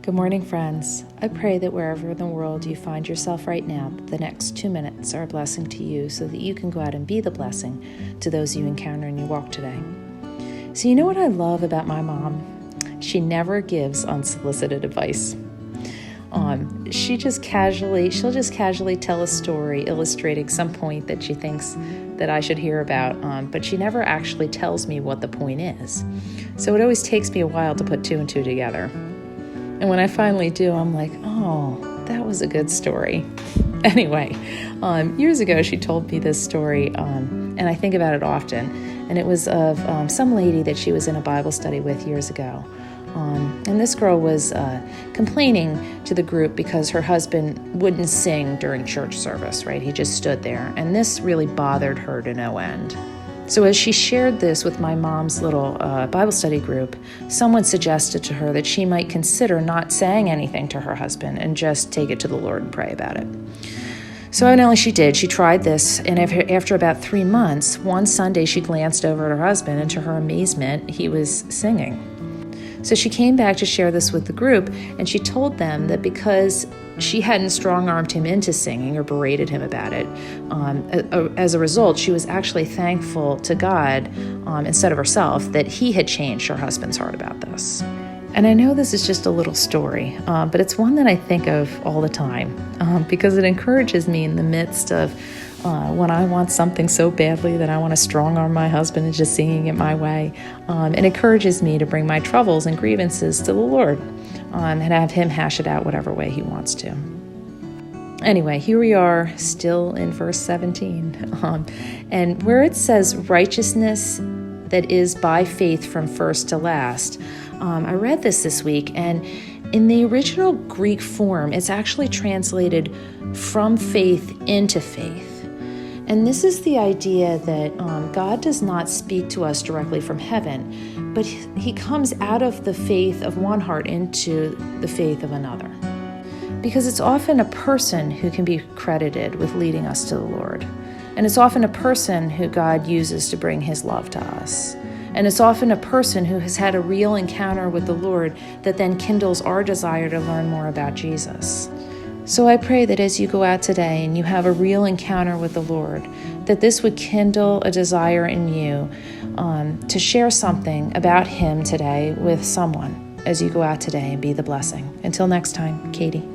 Good morning, friends. I pray that wherever in the world you find yourself right now, the next 2 minutes are a blessing to you so that you can go out and be the blessing to those you encounter in your walk today. So you know what I love about my mom? She never gives unsolicited advice. She'll just casually tell a story illustrating some point that she thinks that I should hear about, but she never actually tells me what the point is. So it always takes me a while to put two and two together. And when I finally do, I'm like, oh, that was a good story. Anyway, years ago, she told me this story, and I think about it often. And it was of some lady that she was in a Bible study with years ago. And this girl was complaining to the group because her husband wouldn't sing during church service, right? He just stood there. And this really bothered her to no end. So as she shared this with my mom's little Bible study group, someone suggested to her that she might consider not saying anything to her husband and just take it to the Lord and pray about it. So evidently she did. She tried this, and after about 3 months, one Sunday she glanced over at her husband, and to her amazement, he was singing. So she came back to share this with the group, and she told them that because she hadn't strong-armed him into singing or berated him about it, as a result, she was actually thankful to God, instead of herself, that he had changed her husband's heart about this. And I know this is just a little story, but it's one that I think of all the time, because it encourages me in the midst of when I want something so badly that I want to strong-arm my husband into just singing it my way. It encourages me to bring my troubles and grievances to the Lord, and have him hash it out whatever way he wants to. Anyway, here we are still in verse 17, and where it says righteousness that is by faith from first to last. I read this week, and in the original Greek form, it's actually translated from faith into faith. And this is the idea that God does not speak to us directly from heaven, but he comes out of the faith of one heart into the faith of another. Because it's often a person who can be credited with leading us to the Lord. And it's often a person who God uses to bring his love to us. And it's often a person who has had a real encounter with the Lord that then kindles our desire to learn more about Jesus. So I pray that as you go out today and you have a real encounter with the Lord, that this would kindle a desire in you to share something about him today with someone as you go out today and be the blessing. Until next time, Katie.